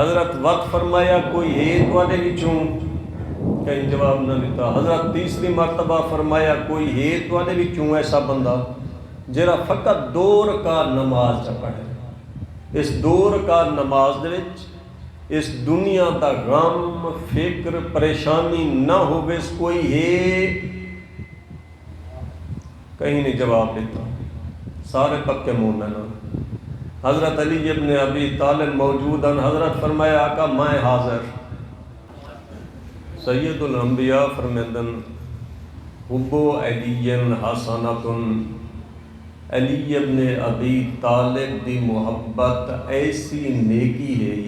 حضرت وقت فرمایا کوئی ہے تواڈے وچوں؟ کہیں جواب نہ دیتا۔ حضرت تیسری مرتبہ فرمایا کوئی ہے تواڈے وچوں ایسا بندہ جڑا فقط 2 رکعت نماز چ پڑھے، اس 2 رکعت نماز دے وچ اس دنیا دا غم فکر پریشانی نہ ہوئے، کوئی ہے؟ کہیں نہیں جواب دیتا، سارے پکے مومن ہیں۔ حضرت علی ابن ابی طالب موجود ہیں، حضرت فرمایا آقا میں حاضر۔ سید الانبیاء فرمیندن حبو علی حسنۃ، علی ابن ابی طالب دی محبت ایسی نیکی ہے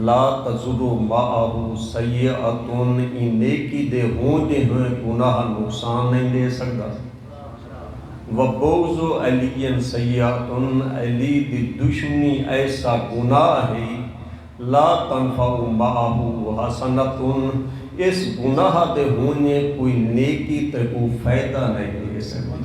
لا تزر معہ سیئۃ، ای نیکی دے ہوندے ہوئے گناہ نقصان نہیں دے سکتا۔ وبغض علی سیئۃ، علی دی دشمنی ایسا گناہ ہے لا تنفع معہ حسنۃ، اس گناہ دے ہونے کوئی نیکی تے کوئی فائدہ نہیں دے سکتی۔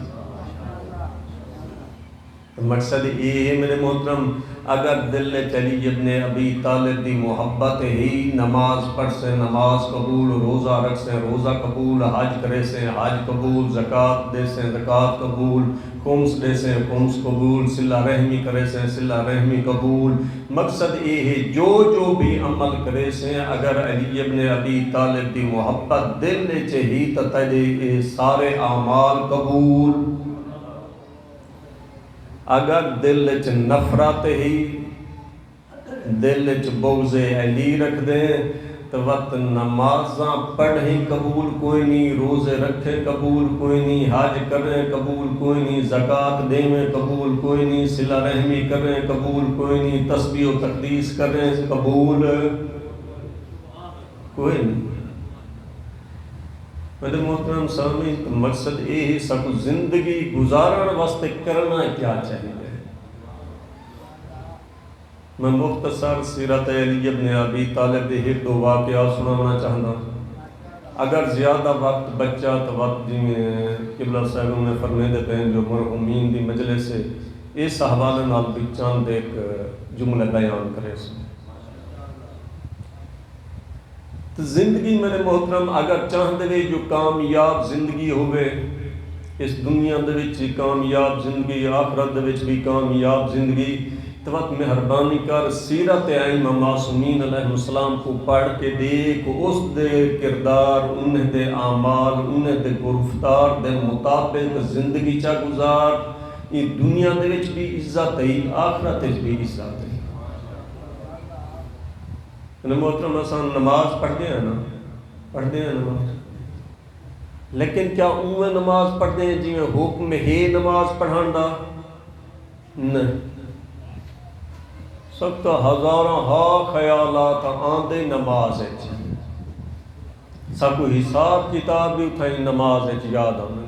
مقصد یہ ہے میرے محترم، اگر دل علی ابن ابی طالب دی محبت ہی، نماز پڑھ سے نماز قبول، روزہ رکھ سے روزہ قبول، حج کرے سے حج قبول، زکوٰۃ دے سے زکوٰۃ قبول، خمس دے سے خمس قبول، صلہ رحمی کرے سے صلہ رحمی قبول۔ مقصد یہ ہے جو بھی عمل کرے سے اگر علی ابن ابی طالب دی محبت دل چہی تو تیرے سارے اعمال قبول۔ اگر دل چ نفرت ہی، دل چ بغض علی رکھ دیں تو وقت نمازاں پڑھیں قبول کوئی نہیں، روزے رکھے قبول کوئی نہیں، حج کریں قبول کوئی نہیں، زکوٰۃ دیں قبول کوئی نہیں، صلہ رحمی کریں قبول کوئی نہیں، تسبیح و تقدیس کریں قبول کوئی نہیں۔ میرے محترم سامعین، مقصد یہ ہے سب زندگی گزارن واسطے کرنا کیا چاہیے۔ میں مختصر سیرت علی ابن ابی طالب دے ایک 2 واقعہ سنانا چاہنا۔ اگر زیادہ وقت بچہ تو وقت جی میں قبلہ صاحب نے فرمیندے پہ جو مرحومین دی مجلس سے اس حوالے نال بھی چند ایک جملہ بیان کرے سو۔ تو زندگی میرے محترم اگر چاہتے ہوئے جو کامیاب زندگی ہوئے، اس دنیا دے وچ کامیاب زندگی، آخرت دے وچ بھی کامیاب زندگی، تو وقت مہربانی کر سیرت ائمہ معصومین علیہ السلام کو پڑھ کے دیکھ، اس دے کردار، انہیں دے اعمال، انہیں دے گرفتار دے مطابق زندگی چا گزار، یہ دنیا دے وچ بھی عزت ہے، آخرت وچ بھی عزت ہے۔ محترم آسان نماز پڑھتے ہیں نماز، لیکن کیا اوہ نماز پڑھتے ہیں جی میں حکم ہے نماز پڑھان دا؟ نہیں، سب تو ہزاراں ہا خیالات آندے نماز ہے، سب کو حساب کتاب بھی اتھائی نماز ہے یاد آنا،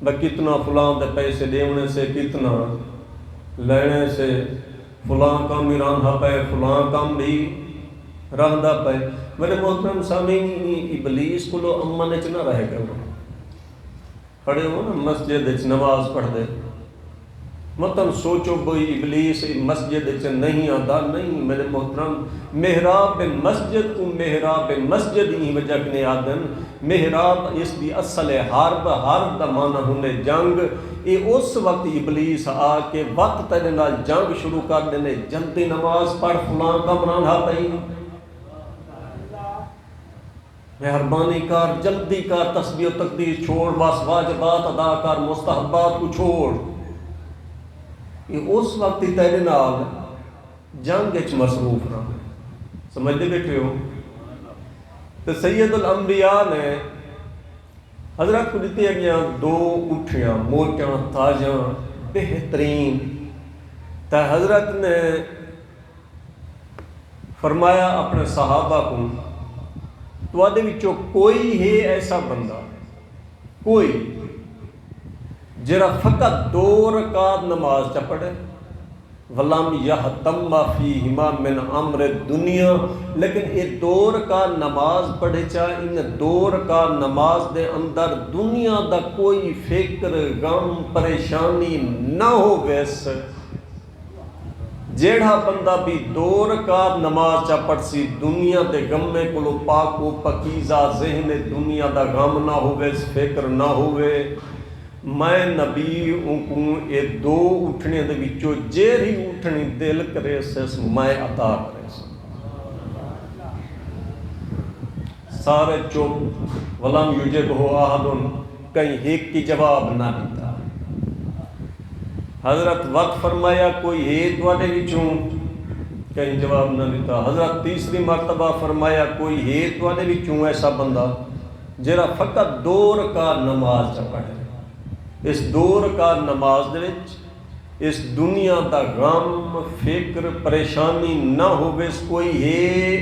میں کتنا فلان دے پیسے دیونے سے کتنا لینے سے فلان کام بھی رہندا پے، فلان کام بھی رہندا پے۔ میرے محترم سامعین، ابلیس کو لو امن چ نہ رہے کرو، کھڑے ہو نا مسجد وچ نماز پڑھ دے، مطلب سوچو بھئی ابلیس مسجد چ نہیں آتا، نہیں میرے محترم، محراب مسجد کو محراب مسجد ہی وجہ کنے آدن، محراب اس دی اصل حرب دا معنی ہونے جنگ، یہ اس وقت ابلیس آ کے وقت تیرے نال جنگ شروع کر دینے، جلدی نماز پڑھ فلان کم رہا پئی، مہربانی کر جلدی کر، تسبیح و تقدیس چھوڑ، بس واجبات ادا کر، مستحبات کو چھوڑ، یہ اس وقت ہی تیرے نال جنگ وچ مصروف رہا، سمجھتے بیٹھے ہو؟ تو سید الانبیاء نے حضرت کو دیتے گیا 2 اٹھیاں موٹیاں تازیاں بہترین، تو حضرت نے فرمایا اپنے صحابہ کو، تو آدھے وچوں کوئی ہے ایسا بندہ، کوئی جرا فقط 2 رکعت نماز چ پڑھے، ولم یہتم فیہما من امر دنیا، لیکن یہ 2 رکعت نماز پڑھے چا ان 2 رکعت نماز دے اندر دنیا دا کوئی فکر غم پریشانی نہ ہو، ویس جیڑا بندہ بھی 2 رکعت نماز چا پڑھ سی دنیا دے غمے کولو پاک و پکیزہ ذہن دنیا دا غم نہ ہوئے فکر نہ ہوئے میں نبی کو یہ 2 اٹھنے دے وچوں جیڑی اٹھنی دل کرے سس میں عطا کرے سارے چپ ولم یجبہ احد کہیں ایک کی جواب نہ دیتا حضرت وقت فرمایا کوئی ہے تواڈے وچوں کہیں جواب نہ دیتا حضرت تیسری مرتبہ فرمایا کوئی ہے تواڈے وچوں ایسا بندہ جڑا فقط 2 رکعت نماز چ پڑھے اس 2 رکعت نماز دے وچ اس دنیا دا غم فکر پریشانی نہ ہوے کوئی ہے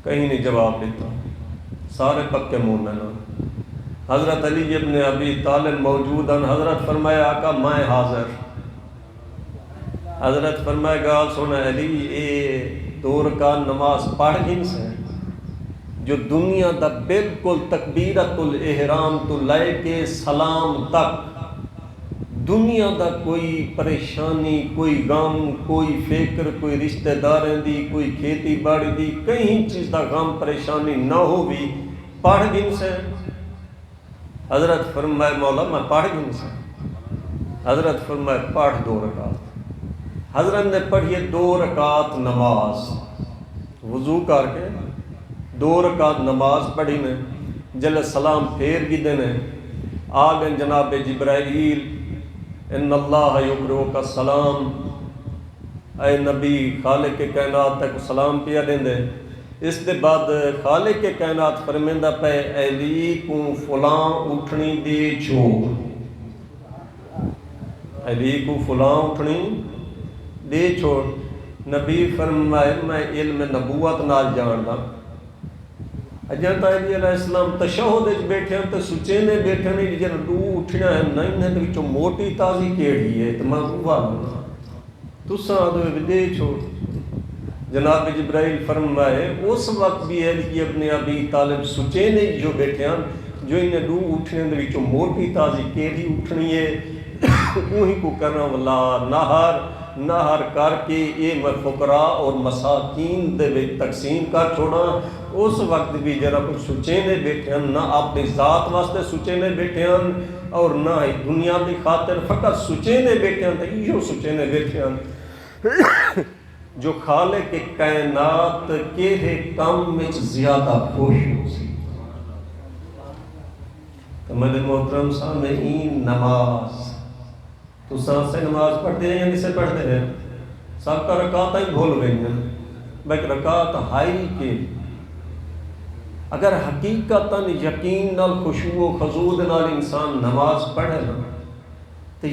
کہیں نہیں جواب دیتا سارے پکے مومن حضرت علی ابن ابی طالب موجود ہیں حضرت فرمایا آقا میں حاضر حضرت فرمائے گا سونا علی اے 2 رکعت نماز پڑھ گن سے جو دنیا دا بالکل تکبیرت الاحرام تو لے کے سلام تک دنیا دا کوئی پریشانی کوئی غم کوئی فکر کوئی رشتہ داریں دی کوئی کھیتی باڑی دی کہیں چیز دا غم پریشانی نہ ہو بھی پڑھ گن سے حضرت فرمائے مولا میں پڑھ گن سے حضرت فرمائے پڑھ 2 رکعت حضرت نے پڑھیے 2 رکعت نماز وضو کر کے 2 رکعت نماز پڑھی نے جلے سلام پھیر گی دینے آگے جناب جبرائیل ان اللہ یقرؤک السلام اے نبی خالق کائنات تک سلام پیا دیں دے اس دے بعد خالق کائنات فرمیندہ پہ علی کو فلاں اٹھنی دے چھوڑ علی کو فلاں اٹھنی دے چھوڑ نبی فرمائے میں علم نبوت نال جاندا حضرت علی علیہ السلام تشہد وچ بیٹھے ہیں تو سچینے بیٹھے نہیں جن 2 اٹھنا ہے نہیں نے وچوں موٹی تازی کیڑی ہے تو میں ہوا تساں دے دے چھوڑ جناب جبرائیل فرمائے اس وقت بھی علی ابن ابی طالب سچینے جو بیٹھے ہیں جو انہیں 2 اٹھنے دے وچوں موٹی تازی کیڑی اٹھنی ہے وہی کو کرنا والا نہر کر کے یہ میں فقراء اور مساکین دے وچ تقسیم کر چھوڑا اس وقت بھی جرا کچھ سچینے بیٹھے ہیں نہ اپنی ذات واسطے سچینے بیٹھے ہیں اور نہ ہی دنیا کی خاطر فقط سچینے بیٹھے ہیں تو یہ سچینے بیٹھے ہیں جو خالق کائنات کے کام میں زیادہ خوش ہو سی تو میرے محترم سامعین نماز تو سانس سے نماز پڑھتے ہیں یا نہیں سے پڑھتے ہیں سب کا رکعت ہی بھول گئی ہیں بلکہ رکعت ہائی کے اگر حقیقتاً یقین نال خشوع و خضوع نال انسان نماز پڑھے نا تو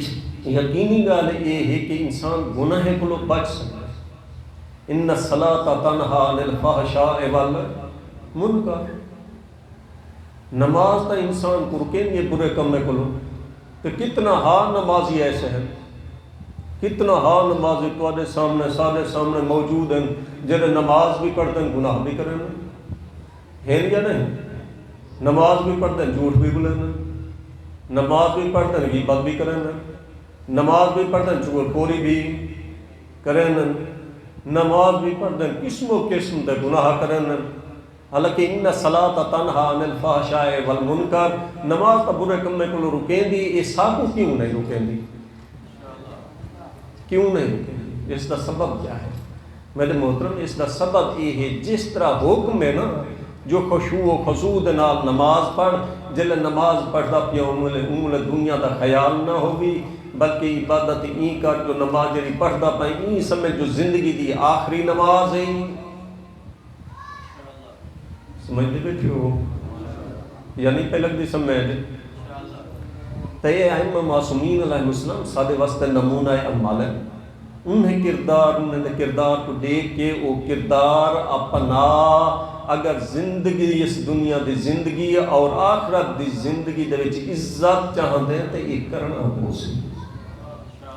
یقینی گل یہ ہے کہ انسان گناہ کو بچ سکتا ہے ان الصلاۃ تنہی عن الفحشاء والمنکر نماز تا انسان کو رکیں گے برے کمے کو تو کتنا نمازی ایسے ہیں کتنا نمازی تواڈے سامنے سارے سامنے موجود ہیں جڑے نماز بھی پڑھتے ہیں گناہ بھی کریں ہیں یا نہیں نماز بھی پڑھتے ہیں جھوٹ بھی بولیں نماز بھی پڑھتے ہیں غیبت بھی کریں نماز بھی پڑھتے ہیں چغل خوری بھی کریں نماز بھی پڑھتے ہیں قسم و قسم دے گناہ کریں حالانکہ ان الصلاۃ تنہی عن الفحشاء والمنکر نماز تا برے کمے کو رکیں دی یہ ساکو کیوں نہیں رکیں دی کیوں نہیں رکیں دی اس کا سبب کیا ہے میرے محترم اس کا سبب یہ ہے جس طرح حکم ہے نا جو خشوع و خضوع نال نماز پڑھ جلے نماز پڑھدا پیا انہوں دنیا دا خیال نہ ہوگی بلکہ عبادت این کر جو نماز جڑی پڑھدا پئی این سمجھ جو زندگی دی آخری نماز ہے سمجھتے بیٹھے ہو یا نہیں پہ لگ دی سمجھ تو یہ ائمہ معصومین علیہ السلام سادے واسطے نمونہ عمل ہے انہیں کردار کو دیکھ کے وہ کردار اپنا اگر زندگی اس دنیا دی زندگی اور آخرت دی زندگی دے وچ عزت چاہتے ہیں تو یہ کرنا ہو سی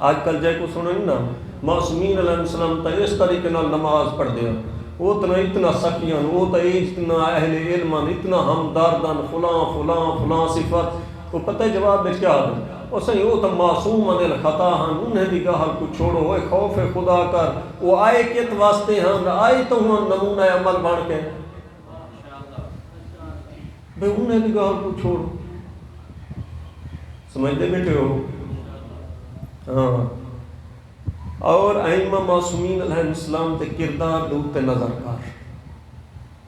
آج کل جائے کو سنیں نا معصومین علیہ السلام تو اس طریقے نال نماز پڑھ دیا وہ اتنا سخیاں وہ تو اتنا اہل علم اتنا ہمدردن فلاں صفت وہ پتہ جواب میں کیا ہے وہ صحیح وہ تو معصوم دل خطا ہاں انہیں دی گاہل کو چھوڑو وہ خوف خدا کر وہ آئے کت واسطے ہاں آئے تو ہوں نمونہ عمل بن کے بھئی انہیں دی گاہل کو چھوڑو سمجھتے بیٹھے ہو ہاں اور ائمہ معصومین علیہ السلام دے کردار دے اوتے نظر کر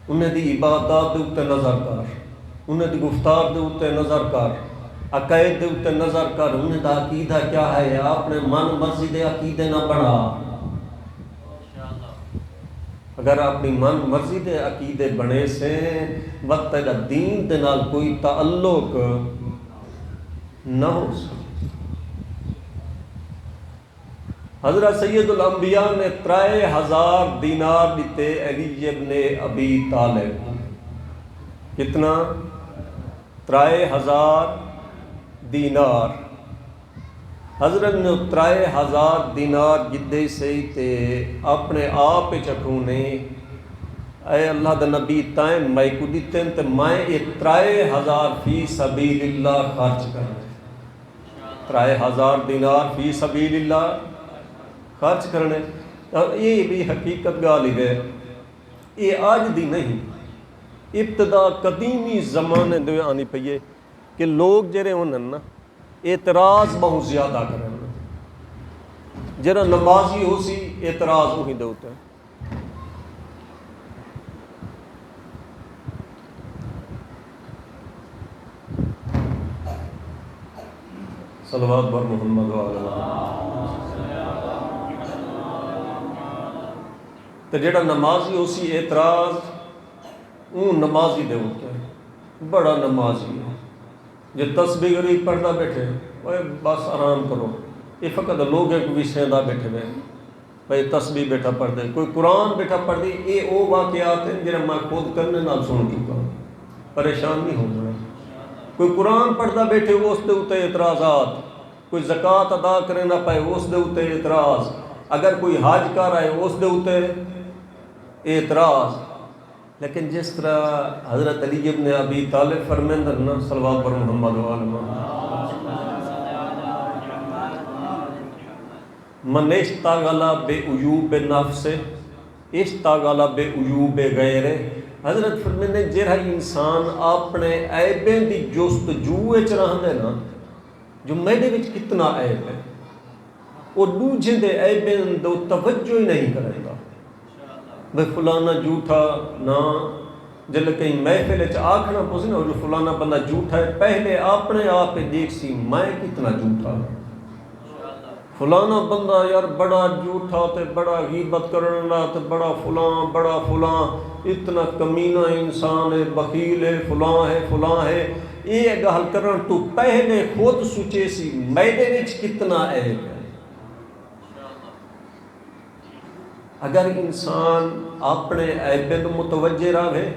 انہیں دی عبادات دے اوتے نظر کر انہیں دی گفتار دے اوتے نظر کر عقائد دے اوتے نظر کر انہیں دا عقیدہ کیا ہے اپنے من مرضی دے عقیدے نہ بنا اگر اپنی من مرضی دے عقیدے بنے سے وقت دا دین دے نال کوئی تعلق نہ ہو سکتا حضرت سید الانبیاء نے 3000 دینار دیتے علی ابن ابی طالب کتنا 3000 دینار حضرت نے 3000 دینار جدے سے تے اپنے آپ چکھونے اے اللہ دا نبی تائیں میں کو دیتے تے میں 3000 فی سبیل اللہ خرچ کرنے 3000 دینار فی سبیل اللہ خرچ کرنے اور یہ بھی حقیقت گالی ہے یہ آج دی نہیں ابتدا قدیمی زمانے دے آنی پئیے کہ لوگ جرے انہوں نا اعتراض بہت زیادہ کریں جرا نمازی ہو سی اعتراض وہی دے ہوتا ہے صلوات بر محمد وعلیہ تو جڑا نمازی ہو سی اعتراض اون نمازی دے ہوتا ہے بڑا نمازی ہے جو تسبیح غریب پڑھتا بیٹھے وہ بس آرام کرو یہ فقط لوگ ایک بھی سیندہ بیٹھے ہوئے بھائی تسبیح بیٹھا پڑھ دے کوئی قرآن بیٹھا پڑھ دے یہ وہ واقعات ہیں جنہیں میں خود کرنے نال سن چکا ہوں پریشان نہیں ہونا کوئی قرآن پڑھتا بیٹھے وہ اس دے اوتے اعتراضات کوئی زکوٰۃ ادا کرے نہ پائے اس دے اوتے اعتراض اگر کوئی حج کر آئے اس دے اوتے اعتراض لیکن جس طرح حضرت علی ابن ابی طالب فرمیندہ نا صلوات بر محمد وعلیہ من اشتغل بعیوب نفس اشتغل بعیوب غیرہ حضرت فرمیندے جرہ انسان اپنے عیبیں دی جستجو وچ رہندے نا جو میرے وچ کتنا عیب ہے وہ دوجے دے عیبیں دو توجہ ہی نہیں کرے گا بھئی فلانا جھوٹا نہ جل کہیں محفل وچ آکھنا پوسی نا جو فلانا بندہ جھوٹا ہے پہلے اپنے آپ دیکھ سی میں کتنا جھوٹا فلانا بندہ یار بڑا جھوٹا تے بڑا غیبت کرنا تے بڑا فلاں اتنا کمینہ انسان ہے بخیل ہے فلاں ہے یہ گل کرن تو پہلے خود سوچے سی میرے وچ کتنا عیب ہے اگر انسان اپنے عیب تو متوجہ رہے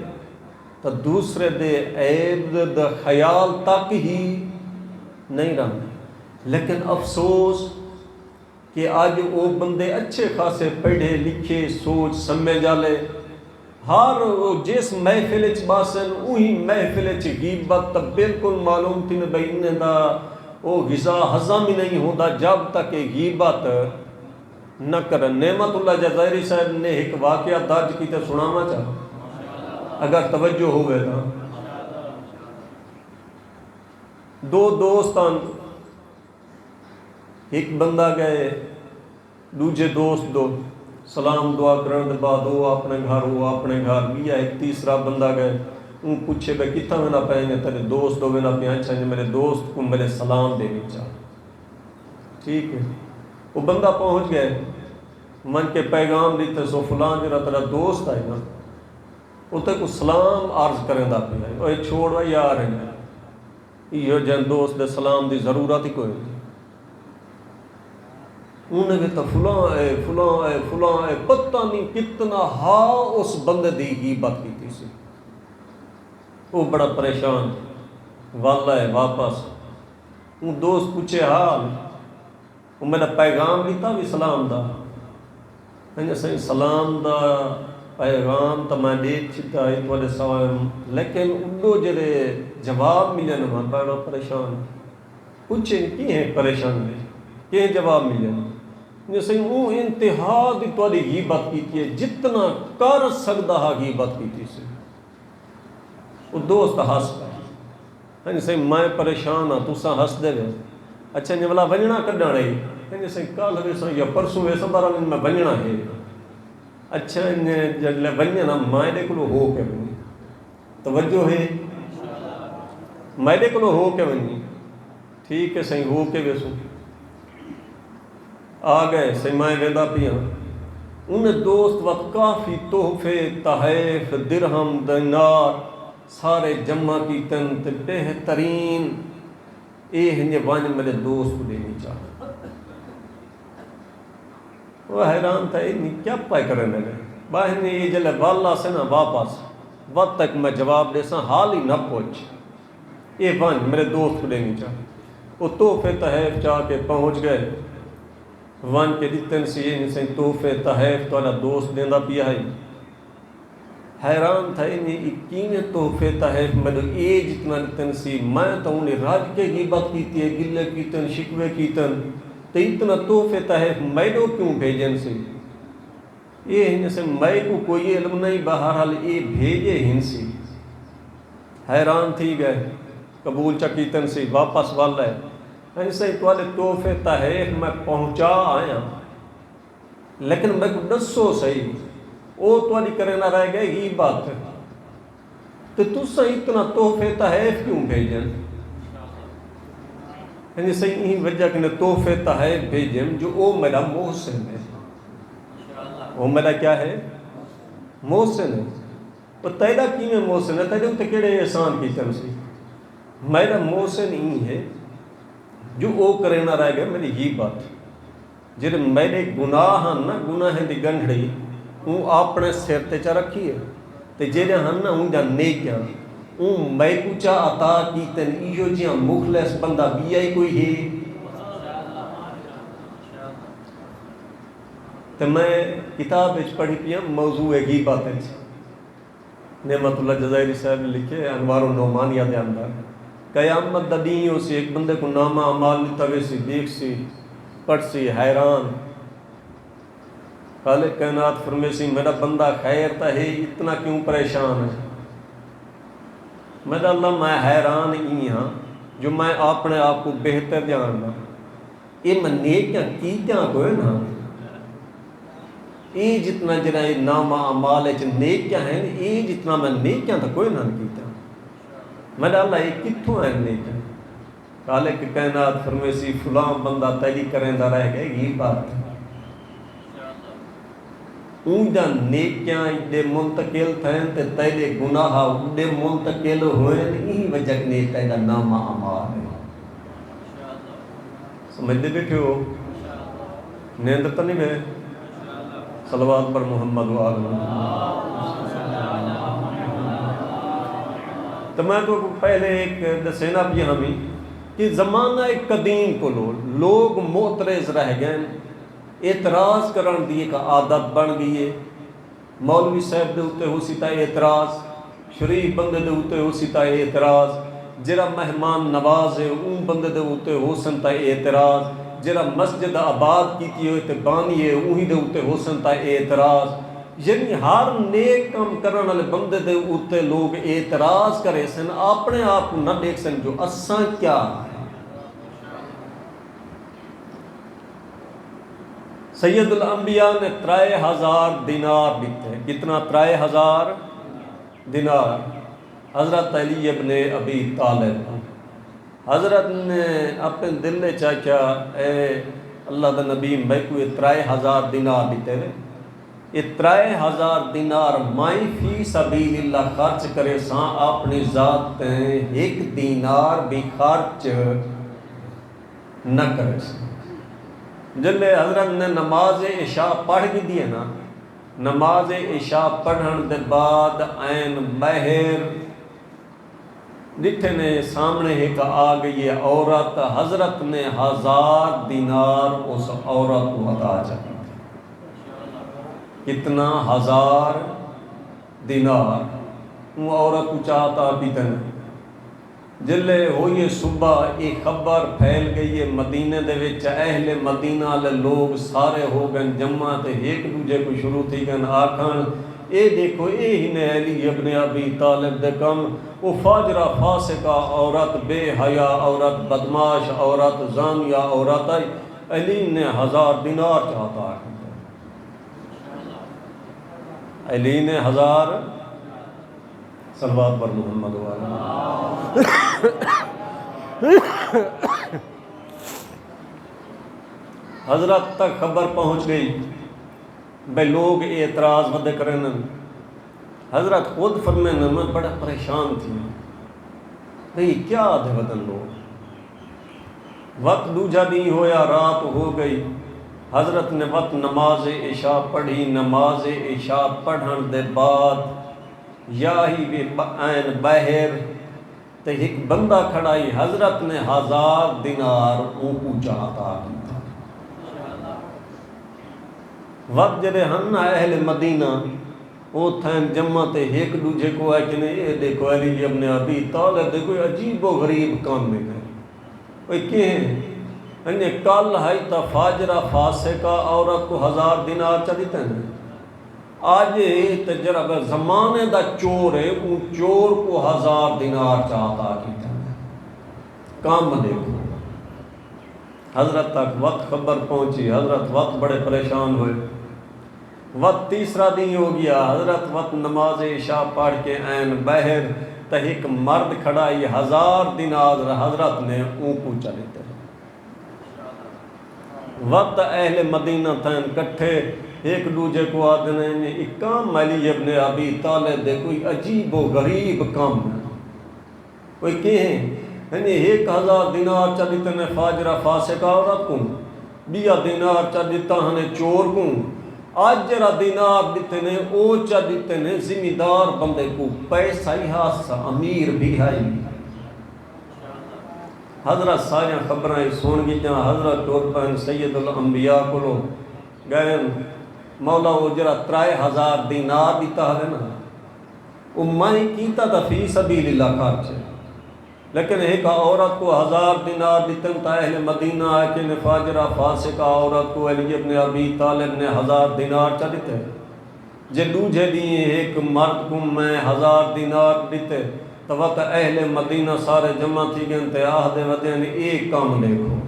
تو دوسرے دے عیب دا خیال تک ہی نہیں رہے لیکن افسوس کہ آج وہ بندے اچھے خاصے پڑھے لکھے سوچ سمجھ جالے ہر جس محفل وچ باسن وہی محفل وچ غیبت بالکل معلوم تھی بھئی انہیں دا وہ غذا ہضم ہی نہیں ہوتا جب تک غیبت نہ کرن نعمت اللہ جزائری صاحب نے ایک واقعہ درج کی تے سنانا چاہا اگر توجہ ہوئے نا دو دوستان ایک بندہ گئے دوجے دوست دو سلام دعا کرن دے بعد وہ اپنے گھر گیا ایک تیسرا بندہ گئے ان پوچھے بے کتنا میں نہ پہنے تیرے دوست دو میں نہ پہنے اچھا میرے دوست کو میرے سلام دینے چاہ ٹھیک ہے وہ بندہ پہنچ گئے من کے پیغام دیتے سو فلان جرا تیرا دوست آئے نا وہ تے کو سلام عرض کریں دا پہ آئے اوہ چھوڑ رہا یا رہے ہیں یہ جن دوست دے سلام دی ضرورت ہی کوئی نہیں انہوں نے کہتا فلاں ہے پتہ نہیں کتنا اس بندے دی غیبت کی تھی وہ بڑا پریشان واللہ ہے واپس ان دوست پوچھے حال وہ میرا پیغام لیتا بھی سلام دا میں نے صحیح سلام دا پیغام تو میں دیکھ چکا ہے تو سوائم لیکن انہوں جڑے جواب ملے نا میں بڑا پریشان پوچھیں کی ہیں پریشان میں کہ جواب ملے جیسے وہ انتہا دی تواڈی غیبت کیتی ہے جتنا کر سکدا ہا غیبت کیتی سے وہ دوست ہس پئے جیسے میں پریشان ہاں تساں ہس دے وے اچھا نے والا ونجنا کڈن رہی جیسے کل ویسا یا پرسوں ویسا بارا میں ونجنا ہے اچھا جلے ونجنا مائدے کو ہو کے ونجی توجہ ہے مائدے کو ہو کے ونجی ٹھیک ہے صحیح ہو کے ویسو آ گئے صحیح میں ویندہ پیا انہیں دوست وقت کافی تحفے تحائف درہم دینار سارے جمع کی تن بہترین اے ہنجے وانج میرے دوست کو دینی چاہتا وہ حیران تھا انہیں کیا پائے کرنے لگے باہر یہ جلے والا سے نا واپس وقت تک میں جواب دے سا حال ہی نہ پہنچ یہ وانج میرے دوست کو دینی چاہتا وہ تحفے تحائف چاہ کے پہنچ گئے وان کے دیتن سے یہ نہیں تحفے تحائف تو دوست دیندہ پیا ہے حیران تھا انہیں اکینے تحفے تحائف میں اے جتنا دیتن سی میں تو انہیں راج کے غیبت کیتی ہے گلے کیتن شکوے کیتن تو اتنا تحفے تحائف میں دو کیوں بھیجن سے یہ ہن سے میں کو کوئی علم نہیں بہرحال اے بھیجے ہن سی حیران تھی گئے قبول چکیتن سی واپس والا ہے ایسے توالے تحفے تحائف میں پہنچا آیا لیکن میں کو دسو صحیح او توالی کرے نہ رہ گئے غیبت تو تسا اتنا تحفے تحائف کیوں بھیجن یعنی صحیح ہی وجہ کہ تحفے تحائف بھیجن جو او میرا محسن ہے وہ میرا کیا ہے محسن ہے تو تیرا کی میں محسن ہے تیرے اتنے کیڑے احسان کی تن سی میرا محسن ہی ہے جو او کرے نہ رہ گئے میری غیبت جڑے میرے گناہ نہ گناہ دی گنڈھڑی وہ اپنے سر تے چا رکھی ہے تے جڑے ہن نہ اون دا نیکیاں اون میں کچھ عطا کیتن ایو جیاں مخلص بندہ بھی آئی کوئی ہے تے میں کتاب وچ پڑھی پیا موضوع غیبت وچ نعمت اللہ جزائری صاحب نے لکھے انوار النعمانیہ دے اندر قیامت دا دین ہو سی ایک بندے کو نامہ اعمال لتوے سی دیکھ سی پڑھ سی حیران خالق کائنات فرمے سی میرا بندہ خیر تا ہے اتنا کیوں پریشان ہے میرا اللہ میں حیران ہی ہاں جو میں اپنے آپ کو بہتر جاننا یہ میں نیکیاں کیتیاں کوئی نا یہ جتنا جنہ نامہ اعمال ہے نیکیاں ہیں یہ جتنا میں نیکیاں تا کوئی نہ کیتا میرا اللہ یہ کتھوں ہے نیکیاں خالق کائنات فرمے سی فلاں بندہ تیری کریں دا رہ گئے یہ بات اون دا نیکیاں دے منتقل تھیں تے تیرے گناہ دے منتقل ہوئے یہی وجہ نے تیرا نامہ اعمال ہے سمجھ دے بیٹھے ہو نیندر تو نہیں ہے صلوات پر محمد و آل تو میں تو پہلے ایک دسینا بھی ہمیں کہ زمانہ قدیم کو لوگ معترض رہ گئے اعتراض کرن دی ایک عادت بن گئی ہے مولوی صاحب دے اوتے ہو سی تا اعتراض شریف بندے دے اوتے ہو سی تا اعتراض جڑا مہمان نواز ہے اون بندے دے اوتے ہو سن تا اعتراض جڑا مسجد آباد کیتی ہوئے تے بانی ہے اوہی دے اوتے ہو سن تا اعتراض یعنی ہر نیک کام کرن والے بندے دے اوتے لوگ اعتراض کرے سن اپنے آپ کو نہ دیکھ سن جو اساں کیا سید الانبیاء نے 3000 دینار دیتے کتنا 3000 دینار حضرت علی ابن ابی طالب حضرت نے اپنے دل نے چاہا اے اللہ دا نبی میں کو 3000 دینار دیتے ہیں یہ 3000 دینار مائی فی سبیل اللہ خرچ کرے ساں اپنی ذات ایک دینار بھی خرچ نہ کرے ساں جلے حضرت نے نماز عشاء پڑھ بھی دیے نا نماز عشاء پڑھن دے بعد عین مہر جتنے سامنے ایک آ گئی ہے عورت حضرت نے 1000 دینار اس عورت کو عطا چکی کتنا 1000 دینار وہ عورت کو چاہتا بھی تن جلے ہوئی صبح یہ خبر پھیل گئی ہے مدینے دے وچ، اہل مدینہ والے لوگ سارے ہو گئے جمع تے ایک دوجے کو شروع تھی گئے آکھن اے دیکھو اے ہی نے علی ابن ابی طالب دے کم، وہ فاجرہ فاسقہ عورت، بے حیا عورت، بدماش عورت، زانیہ عورت آئی، علی نے 1000 دینار چاہتا ہے، علی نے 1000 صلوات پر محمد وآلہ حضرت تک خبر پہنچ گئی بے لوگ اعتراض ودے کرن. حضرت خود فرمائے میں بڑا پریشان تھی بھئی کیا دے ودن لوگ. وقت دوجا نہیں ہویا، رات ہو گئی. حضرت نے وقت نماز عشاء پڑھی. نماز عشاء پڑھن دے بعد یا ہی بھی این باہر تے ایک بندہ کھڑائی. حضرت نے 1000 دینار اوپو چاہتا کیتا. وقت جدے ہن اہل مدینہ وہ تھین جمع تے ایک دوجے کو ہے کہ نہیں یہ دیکھو علی ابن ابی طالب دے کوئی عجیب و غریب کام میں گئے. وہ کہیں انہیں کل ہے تا فاجرہ فاسقہ عورت کو 1000 دینار چا دیتے ہیں. آج تجرب زمانے دا چور ہے، وہ چور کو 1000 دینار چاہتا کیتا ہے. کام دیکھو. حضرت تک وقت خبر پہنچی. حضرت وقت بڑے پریشان ہوئے. وقت تیسرا دن ہو گیا. حضرت وقت نماز عشاء پڑھ کے این باہر تا ایک مرد کھڑا یہ 1000 دینار حضرت نے اون پوچھا لیتے ہیں. وقت اہل مدینہ تھین کٹھے ایک دوجے کو آدھنے ایک کام علی ابن ابی طالب دے کوئی عجیب و غریب کام ہے. کوئی کہیں یعنی 1000 دینار چا دیتے ہیں فاجرہ فاسقہ عورت کو، 20 دینار چا دیتا ہنے چور کو، آج جرا دینار دیتے ہیں او چا دیتے ہیں ذمہ بندے کو. پیسہ ہی ہاسا امیر بھی ہے. حضرت سارے خبریں سن گئی. حضرت ٹور پہن سید الانبیاء کو گئے مولا وہ جرا 3000 دینار دیتا ہے نا وہ میں کیتا تھا فی سبیل اللہ خرچ، لیکن ایک عورت کو 1000 دینار دیتے ہیں. اہل مدینہ آئے کہ فاجرہ فاسقہ عورت کو علی ابن ابی طالب نے 1000 دینار چا دیتے. جے دوجے دیئے ایک مرد کو میں 1000 دینار دیتے تو وقت اہل مدینہ سارے جمع تھی گئے تے آہدے ودے نے ایک کام دیکھو.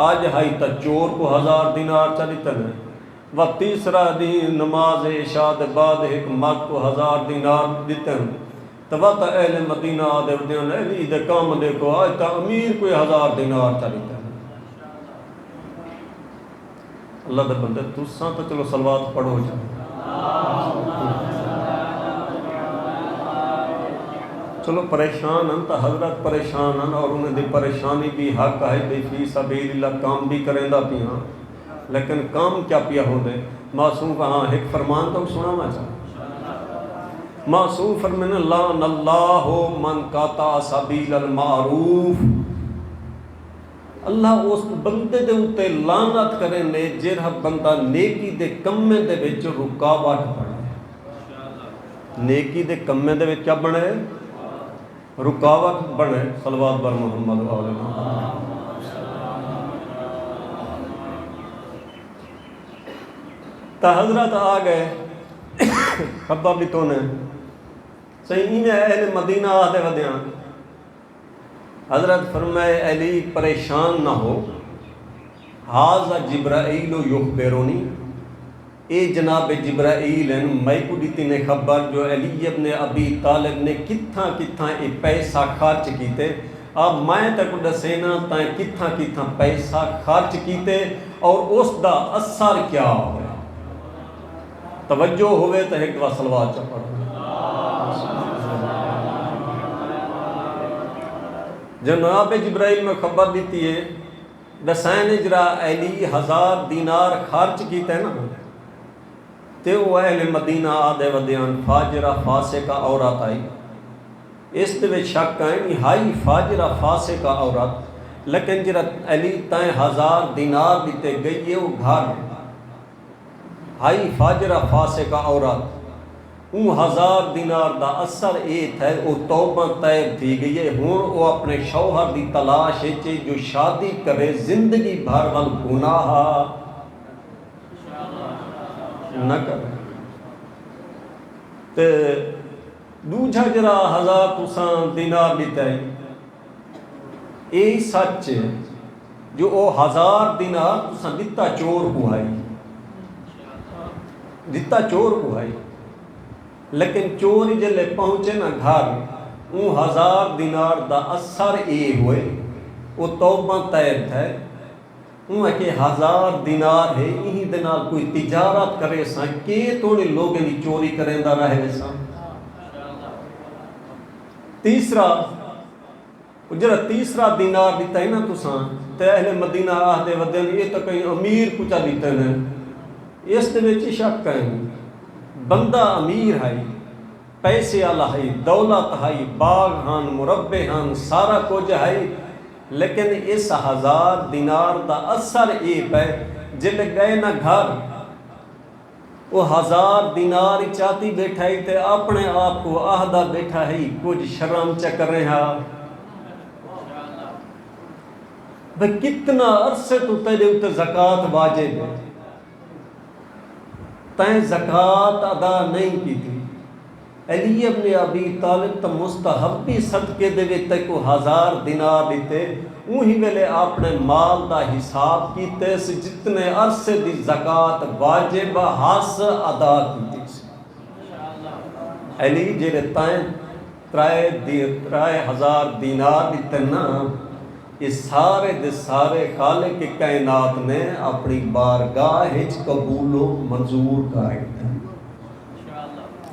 آج ہائی تا چور کو 1000 دینار چا دیتے ہیں. و تیسرا دن نماز عشاء دے بعد ایک مرد کو 1000 دینار دیتے ہیں. تو وقت اہل مدینہ آدھے ودیان علی دے کام دیکھو. آج تا امیر کوئی 1000 دینار چا دیتے ہیں. اللہ دے بندے تُساں تو چلو صلوات پڑھو جائے. چلو پریشان ہیں تو حضرت پریشان ہیں اور انہیں دی پریشانی بھی حق ہے بھی فی سبیل اللہ کام بھی کریں دا پی ہاں، لیکن کام کیا پیا ہو دے. معصوم کہاں ایک فرمان تو سنا میں چاہتا. معصوم فرمانے لعن اللہ من قطع سبیل المعروف. اللہ اس بندے دے اتے لعنت کرے نے جڑا بندہ نیکی دے کمے دے وچ رکاوٹ بنے. نیکی دے کمے دے وچ کیا بنے؟ رکاوٹ بنے. صلوات بر محمد وآلہ محمد. تا حضرت آ گئے خبر بھی تو نے صحیح انہیں اہل مدینہ آدھے ودیاں. حضرت فرمائے علی پریشان نہ ہو، حاضر جبرائیل یخبرونی، اے جناب جبرائیل ہیں میں کو دیتی نے خبر جو علی ابن ابی طالب نے کتھاں کتھاں اے پیسہ خرچ کیتے. اب میں تک دسینا تائیں کتھاں کتھاں پیسہ خرچ کیتے اور اس دا اثر کیا ہوئے. توجہ ہوئے تو ایک دفعہ صلوات چا پڑھو. جناب جبرائیل میں خبر دیتی ہے دسائن اجرا علی 1000 دینار خرچ کیتے نا تے وہ اہل مدینہ آدھے ودیان فاجرہ فاسقہ عورت آئی. اس دے شک ہے ہائی فاجرہ فاسقہ عورت، لیکن جرا علی تائیں 1000 دینار دیتے گئی ہے وہ گھر ہائی فاجرہ فاسقہ عورت. ہزار دینار دا اثر یہ تھا وہ توبہ طیب تھی گئی ہے ہوں وہ اپنے شوہر دی تلاش ہے جو شادی کرے زندگی بھر ول گناہ نہ کرے تے دوجا جرا ہزار تسان دینار دیتا ہے یہ سچ جو وہ ہزار دینار تسان دیتا چور کو ہے دیتا چور کو ہے لیکن چوری جلے پہنچے نا گھر ہزار دینار دا اثر یہ ہوئے وہ توبہ طیب ہے کہ ہزار دینار ہے یہی دنال کوئی تجارت کرے سا کہ توڑی لوگیں دی چوری کریں دا رہے سا تیسرا دینار دیتا ہے نا تسان تے اہل مدینہ آہدے ودین یہ تو کہیں امیر کچھا دیتے ہیں اس دے وچ شک کہیں بندہ امیر ہے پیسے والا ہے دولت ہے باغ ہن مربع ہن سارا کچھ ہے لیکن اس ہزار دینار دا اثر یہ پہ جل گئے نہ گھر وہ ہزار دینار چاہتی بیٹھا ہے تے اپنے آپ کو آہدہ بیٹھا ہے کچھ شرم چکر رہا بھئی کتنا عرصے تو تیرے اوتے زکوٰۃ واجب ہے تین زکوٰۃ ادا نہیں کی تھی علی ابن ابی طالب تو مستحبی صدقے دے وچ کو ہزار دینار دیتے وہی ویلے اپنے مال دا حساب کیتے سے جتنے عرصے دی زکوٰۃ واجب ہس ادا کیتی علی جڑے ترائے ہزار دینار دیتے نا یہ سارے دے سارے خالق کے کائنات نے اپنی بارگاہ قبول و منظور کر دیا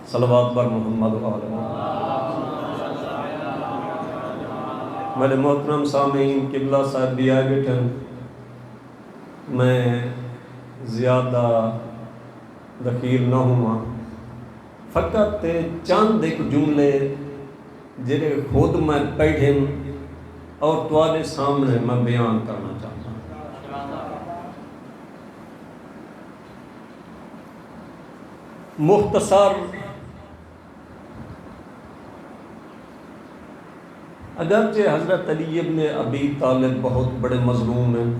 صلوات بر محمد و آل میرے محترم سامعین قبلہ صاحب بھی آئے بیٹھے میں زیادہ دخیل نہ ہوں فقط چند ایک جملے جڑے خود میں پڑھیں اور تمہارے سامنے میں بیان کرنا چاہتا ہوں مختصر اگرچہ حضرت علی ابن ابی طالب بہت بڑے مظلوم ہیں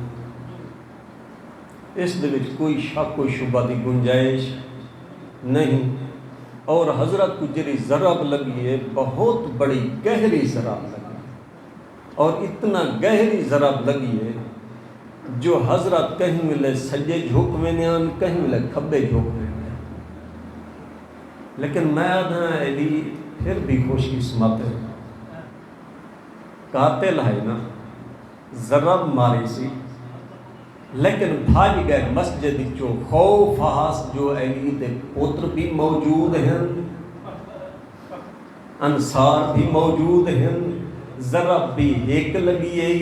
اس دے وچ کوئی شک و شبہ دی گنجائش نہیں اور حضرت کو جری ضرب لگی ہے بہت بڑی گہری ضرب لگی اور اتنا گہری ضرب لگی ہے جو حضرت کہیں ملے سجے جھوک میں نیان کہیں ملے کھبے جھوک میں نیان لیکن میں آدھا علی پھر بھی خوش قسمت ہے قاتل ہے نا ضرب ماری سی لیکن بھاگ گئے مسجد جو خوف حاس جو علی دے پوتر بھی موجود ہیں انصار بھی موجود ہیں ضرب بھی ایک لگی ہے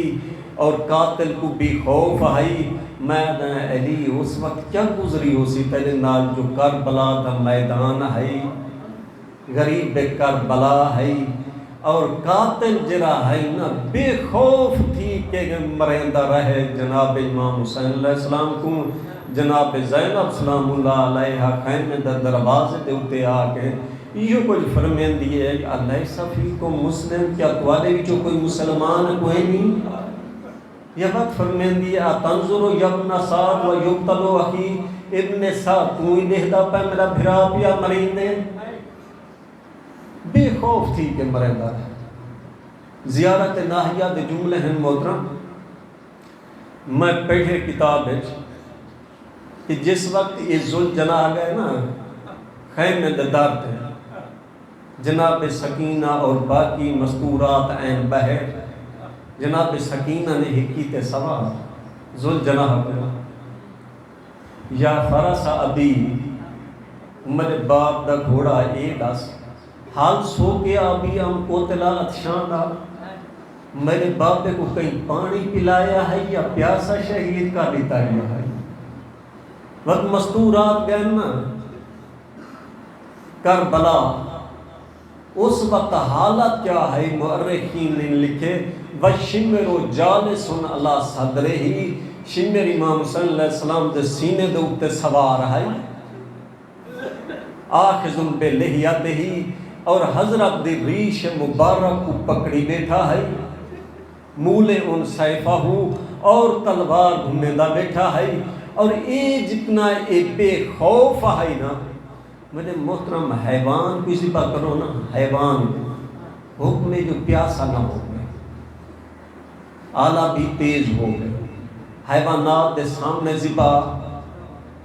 اور قاتل کو بھی خوف آئی میں علی اس وقت کیا گزری ہو سی تیرے نال جو کربلا دا میدان ہے غریب کربلا ہے اور قاتل جرا ہے نا بے خوف تھی کہ مرندہ رہے جناب امام حسین علیہ السلام کو جناب زینب سلام اللہ علیہ خیمے در دروازے دے اتے آ کے یہ کچھ فرمین دیئے ہے کہ اللہ صفی کو مسلم کیا توالے بھی جو کوئی مسلمان کوئی نہیں یہ وقت فرمین دیئے تنظرو یبن سعد و یبتلو اخی ابن سعد تو ہی دیکھتا پہ میرا بھرا پیا مریندے بے خوف تھی کہ مرندہ ہے زیارت ناہیہ دے جملے ہیں محترم میں پڑھے کتاب ہے کہ جس وقت یہ ذوالجناح آ گئے نا خیمے دے دار تھے جناب سکینہ اور باقی مستورات عین بہر جناب سکینہ نے ہکی تے سوا ذوالجناح کرا یا فرس ابی میرے باپ دا گھوڑا اے دس حال سو کے ابھی ہم کو تلاوت شان دا میرے باپ کو کہیں پانی پلایا ہے یا پیاسا شہید کا دیتا ہے وقت مستورات گئے نا کربلا اس وقت حالت کیا ہے مؤرخین نے لکھے وَشِمِرُ جَالِسٌ عَلَى صَدْرِهِ شمر امام حسین علیہ السلام دے سینے دے اوتے سوار ہے آخذ بلحیتہ، اور حضرت دی ریش مبارک کو پکڑی بیٹھا ہے، مولے ان سیفہ، اور تلوار گھومندا بیٹھا ہے، اور اے جتنا اے بے خوف ہے نا، میرے محترم حیوان کو ذبح کرو نا، حیوان حکم جو پیاسا نہ ہو گئے، آلہ بھی تیز ہو گئے، حیوانات دے سامنے ذبح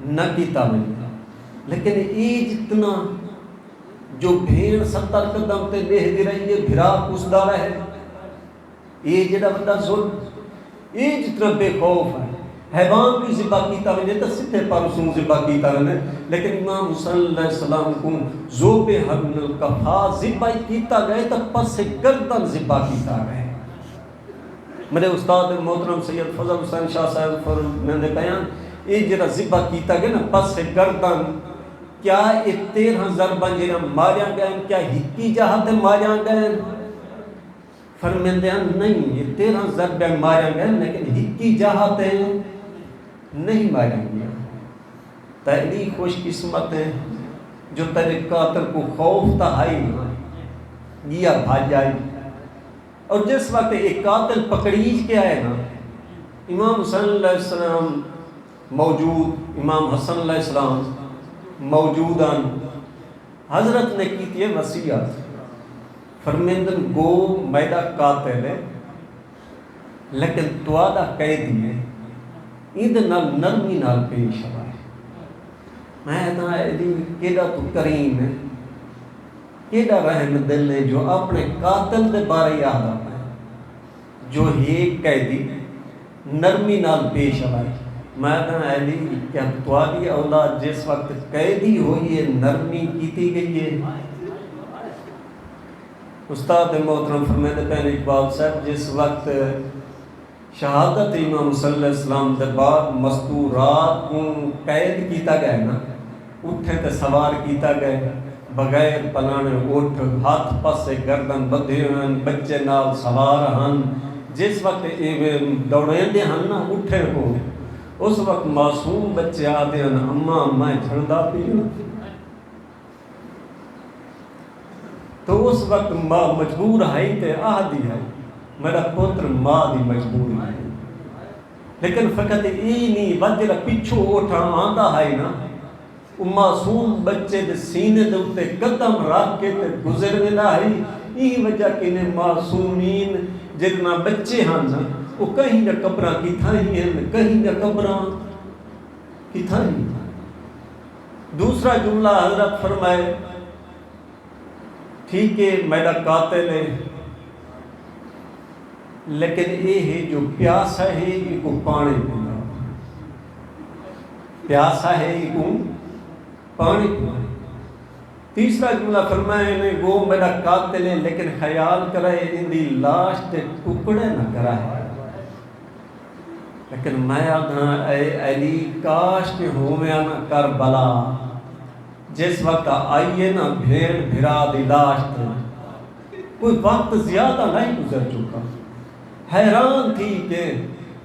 نہ کیتا نہیں، لیکن یہ جتنا جو بھیڑ 70 قدم تے لے دی رہی ہے، بھرا پوسدا رہے، یہ جڑا بڑا ظلم، یہ جتنا بے خوف ہے، حیوان بھی ذبح کیتا نہیں تو سیدھے پرسوں ذبح کیتا نہیں، لیکن امام حسین علیہ السلام کو ذوب حبل القفا ذبح کیتا گئے تو پس گردن ذبح کیتا گئے۔ میرے استاد محترم سید فضل حسین شاہ صاحب فرماتے نے بیان، یہ جڑا ذبح کیتا گیا نا پس گردن، کیا یہ 13 ضرباں جڑا ماریا گئے کیا ہکی جہاں تے ماریا گئے؟ فرماتے ہیں نہیں، یہ 13 ضربے ماریا گئے لیکن ہکی جہاں تے نہیں ماریا گیا۔ تیری خوش قسمت ہے جو تیرے قاتل کو خوف تھا ہائی گیا بھاج جائے، اور جس وقت ایک قاتل پکڑیج کے آئے نا، امام حسین علیہ السلام موجود، امام حسن علیہ السلام موجوداً، حضرت نے کی تھی وصیت، فرمیندن گو میرا قاتل ہے لیکن توادا قیدی ہے، اید نال نرمی نال پیش آئے۔ میں کہتا ہے کیڑا تو کریم ہے، کیڑا رحم دل ہے جو اپنے قاتل دے بارے یاد آتا ہے، جو ایک قیدی نرمی نال پیش آئے۔ میں کہتا ہے کیا تواڈی اولاد جس وقت قیدی ہوئی ہے نرمی کیتی گئی ہے؟ استاد محترم فرماتے ہیں اقبال صاحب، جس وقت شہادت امام صلی اللہ علیہ وسلم دے بعد مستورات کو قید کیتا گئے نا، اٹھے تے سوار کیتا گئے بغیر پلانے، اٹھ ہاتھ پاسے گردن بدھے ہیں، بچے نال سوار ہن، جس وقت دوڑیں دے ہن نا اٹھے کو، اس وقت معصوم بچے آتے ہیں اماں میں جھڑدا پی ہوں، تو اس وقت ماں مجبور ہے تے آدھی ہے میرا پتر ماں دی مجبوری ہے، لیکن فقط یہ نہیں وجہ پچھو اٹھا آندا ہے نا، وہ معصوم بچے دے سینے دے اتے قدم رکھ کے تے گزر ویلا ہے، یہ وجہ کہ نے معصومین جتنا بچے ہیں نا وہ کہیں نہ قبراں کتھاں ہی ہیں، کہیں نہ قبراں کتھاں ہی۔ دوسرا جملہ حضرت فرمائے ٹھیک ہے میرا قاتل ہے لیکن یہ ہے جو پیاسا ہے یہ کو پانی پینا، پیاسا ہے یہ کو پانی پینا۔ تیسرا جملہ فرمائے نے وہ میرا قاتل ہے لیکن خیال کرے ان دی لاش تے ٹکڑے نہ کرائے، لیکن میں آدھا اے علی کاش کے ہویا نہ کربلا، جس وقت آئیے نا بھیڑ بھرا دی لاش تے، کوئی وقت زیادہ نہیں گزر چکا، حیران تھی کہ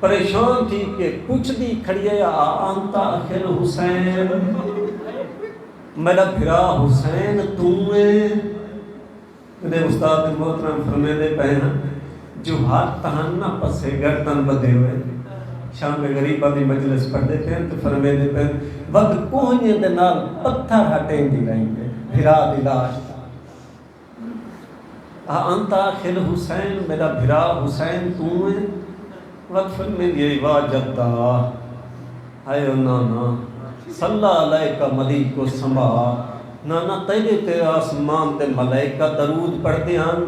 پریشان تھی کہ کچھ دی کھڑیے آنتا آخر حسین، میرا بھرا حسین تمہیں، میرے استاد محترم فرمیدے پہنا جو ہاتھ تہنہ پسے گردن بدے ہوئے، شام غریبہ دی مجلس پڑھ دیتے ہیں تو فرمیدے پہن وقت کوہنی دے نال پتھر ہٹیں دی رہیں گے بھرا دی لاش، انتا آخر حسین میرا بھرا حسین تمہیں، وقت فرمید یہ واجدہ اے نانا صلی اللہ علیہ کا ملیک کو سنبھا، نانا تیرے تے آسمان تے ملائکہ درود پڑھ دیان،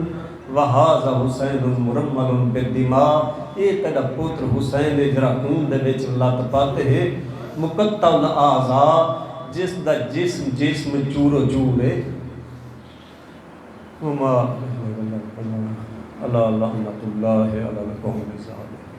وَهَذَا حُسَيْنٌ مُرَمَّلٌ بِالدِّمَاءِ، یہ تیرا پتر حسین جرا خون دے وچ لت پاتے ہیں، مقطع الاعضاء جس دا جسم چورو چور ہے، وما اللہ لعنت اللہ علی القوم الظالمین۔